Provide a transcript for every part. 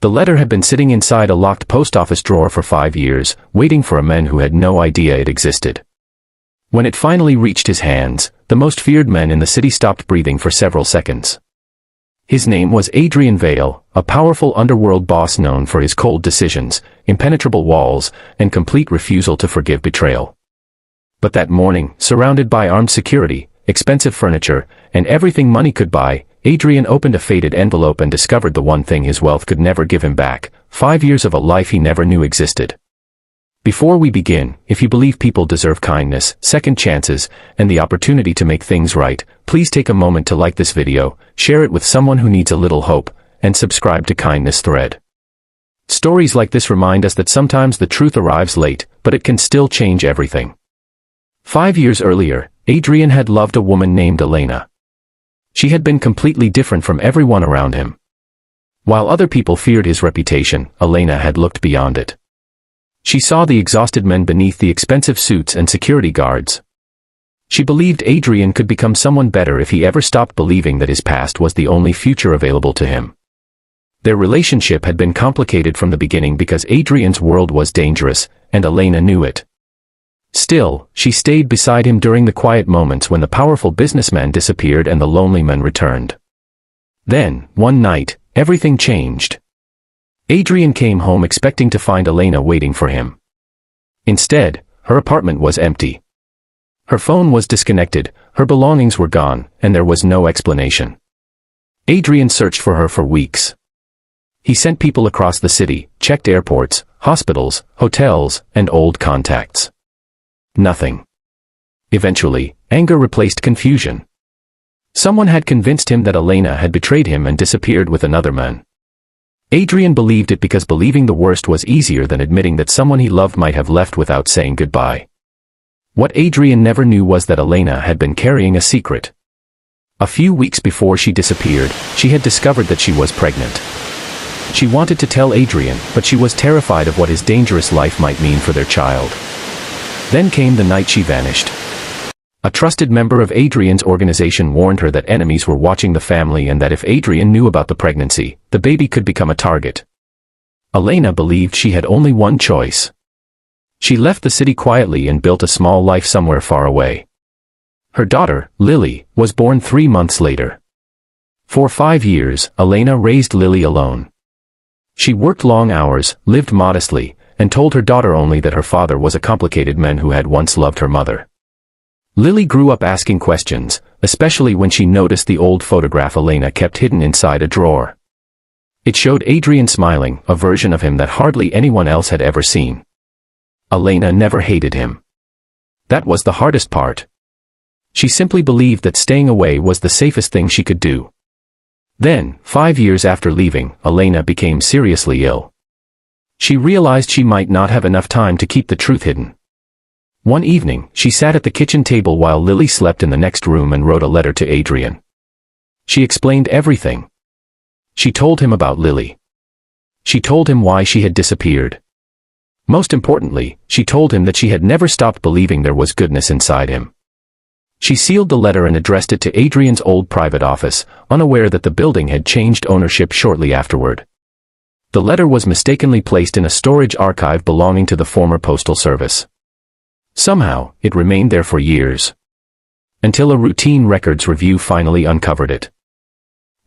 The letter had been sitting inside a locked post office drawer for 5 years, waiting for a man who had no idea it existed. When it finally reached his hands, the most feared man in the city stopped breathing for several seconds. His name was Adrian Vale, a powerful underworld boss known for his cold decisions, impenetrable walls, and complete refusal to forgive betrayal. But that morning, surrounded by armed security, expensive furniture, and everything money could buy, Adrian opened a faded envelope and discovered the one thing his wealth could never give him back: 5 years of a life he never knew existed. Before we begin, if you believe people deserve kindness, second chances, and the opportunity to make things right, please take a moment to like this video, share it with someone who needs a little hope, and subscribe to Kindness Thread. Stories like this remind us that sometimes the truth arrives late, but it can still change everything. 5 years earlier, Adrian had loved a woman named Elena. She had been completely different from everyone around him. While other people feared his reputation, Elena had looked beyond it. She saw the exhausted men beneath the expensive suits and security guards. She believed Adrian could become someone better if he ever stopped believing that his past was the only future available to him. Their relationship had been complicated from the beginning because Adrian's world was dangerous, and Elena knew it. Still, she stayed beside him during the quiet moments when the powerful businessman disappeared and the lonely man returned. Then, one night, everything changed. Adrian came home expecting to find Elena waiting for him. Instead, her apartment was empty. Her phone was disconnected, her belongings were gone, and there was no explanation. Adrian searched for her for weeks. He sent people across the city, checked airports, hospitals, hotels, and old contacts. Nothing. Eventually, anger replaced confusion. Someone had convinced him that Elena had betrayed him and disappeared with another man. Adrian believed it because believing the worst was easier than admitting that someone he loved might have left without saying goodbye. What Adrian never knew was that Elena had been carrying a secret. A few weeks before she disappeared, she had discovered that she was pregnant. She wanted to tell Adrian, but she was terrified of what his dangerous life might mean for their child. Then came the night she vanished. A trusted member of Adrian's organization warned her that enemies were watching the family and that if Adrian knew about the pregnancy, the baby could become a target. Elena believed she had only one choice. She left the city quietly and built a small life somewhere far away. Her daughter, Lily, was born 3 months later. For 5 years, Elena raised Lily alone. She worked long hours, lived modestly, and told her daughter only that her father was a complicated man who had once loved her mother. Lily grew up asking questions, especially when she noticed the old photograph Elena kept hidden inside a drawer. It showed Adrian smiling, a version of him that hardly anyone else had ever seen. Elena never hated him. That was the hardest part. She simply believed that staying away was the safest thing she could do. Then, 5 years after leaving, Elena became seriously ill. She realized she might not have enough time to keep the truth hidden. One evening, she sat at the kitchen table while Lily slept in the next room and wrote a letter to Adrian. She explained everything. She told him about Lily. She told him why she had disappeared. Most importantly, she told him that she had never stopped believing there was goodness inside him. She sealed the letter and addressed it to Adrian's old private office, unaware that the building had changed ownership shortly afterward. The letter was mistakenly placed in a storage archive belonging to the former postal service. Somehow, it remained there for years. Until a routine records review finally uncovered it.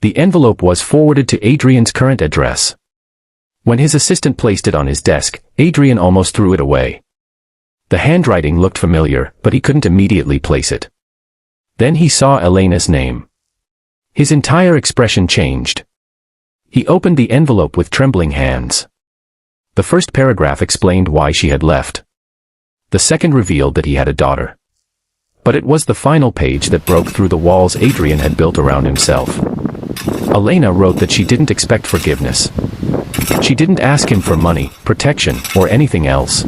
The envelope was forwarded to Adrian's current address. When his assistant placed it on his desk, Adrian almost threw it away. The handwriting looked familiar, but he couldn't immediately place it. Then he saw Elena's name. His entire expression changed. He opened the envelope with trembling hands. The first paragraph explained why she had left. The second revealed that he had a daughter. But it was the final page that broke through the walls Adrian had built around himself. Elena wrote that she didn't expect forgiveness. She didn't ask him for money, protection, or anything else.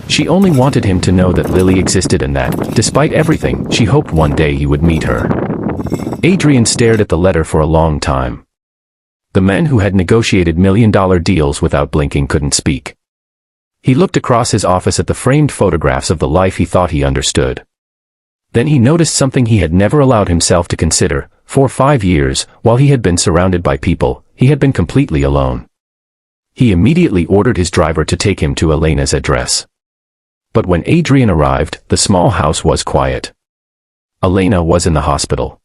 She only wanted him to know that Lily existed and that, despite everything, she hoped one day he would meet her. Adrian stared at the letter for a long time. The man who had negotiated million-dollar deals without blinking couldn't speak. He looked across his office at the framed photographs of the life he thought he understood. Then he noticed something he had never allowed himself to consider. For 5 years, while he had been surrounded by people, he had been completely alone. He immediately ordered his driver to take him to Elena's address. But when Adrian arrived, the small house was quiet. Elena was in the hospital.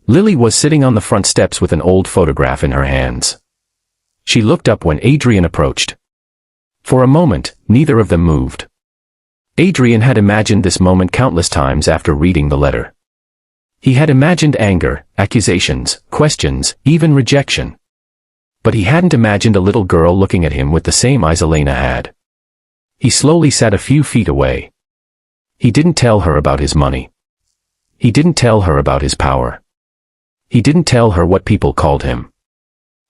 Lily was sitting on the front steps with an old photograph in her hands. She looked up when Adrian approached. For a moment, neither of them moved. Adrian had imagined this moment countless times after reading the letter. He had imagined anger, accusations, questions, even rejection. But he hadn't imagined a little girl looking at him with the same eyes Elena had. He slowly sat a few feet away. He didn't tell her about his money. He didn't tell her about his power. He didn't tell her what people called him.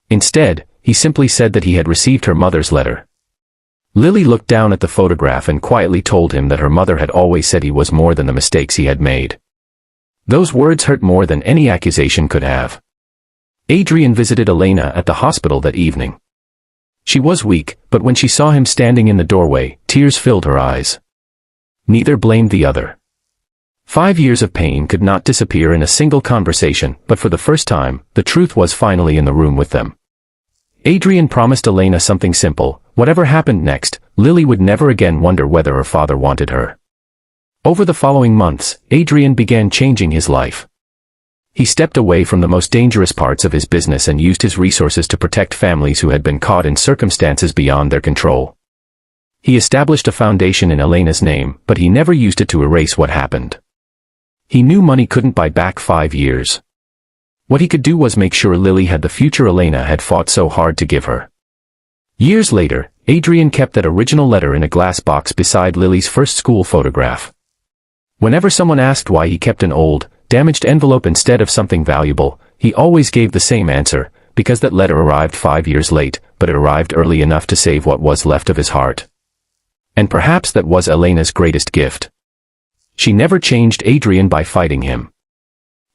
Instead, he simply said that he had received her mother's letter. Lily looked down at the photograph and quietly told him that her mother had always said he was more than the mistakes he had made. Those words hurt more than any accusation could have. Adrian visited Elena at the hospital that evening. She was weak, but when she saw him standing in the doorway, tears filled her eyes. Neither blamed the other. 5 years of pain could not disappear in a single conversation, but for the first time, the truth was finally in the room with them. Adrian promised Elena something simple: whatever happened next, Lily would never again wonder whether her father wanted her. Over the following months, Adrian began changing his life. He stepped away from the most dangerous parts of his business and used his resources to protect families who had been caught in circumstances beyond their control. He established a foundation in Elena's name, but he never used it to erase what happened. He knew money couldn't buy back 5 years. What he could do was make sure Lily had the future Elena had fought so hard to give her. Years later, Adrian kept that original letter in a glass box beside Lily's first school photograph. Whenever someone asked why he kept an old, damaged envelope instead of something valuable, he always gave the same answer: because that letter arrived 5 years late, but it arrived early enough to save what was left of his heart. And perhaps that was Elena's greatest gift. She never changed Adrian by fighting him.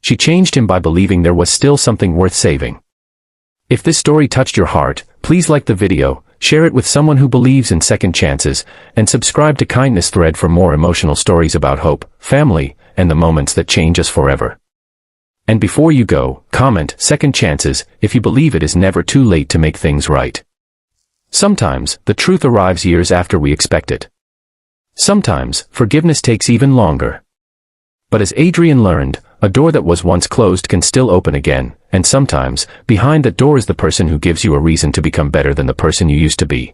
She changed him by believing there was still something worth saving. If this story touched your heart, please like the video, share it with someone who believes in second chances, and subscribe to Kindness Thread for more emotional stories about hope, family, and the moments that change us forever. And before you go, comment "second chances" if you believe it is never too late to make things right. Sometimes, the truth arrives years after we expect it. Sometimes, forgiveness takes even longer. But as Adrian learned, a door that was once closed can still open again, and sometimes, behind that door is the person who gives you a reason to become better than the person you used to be.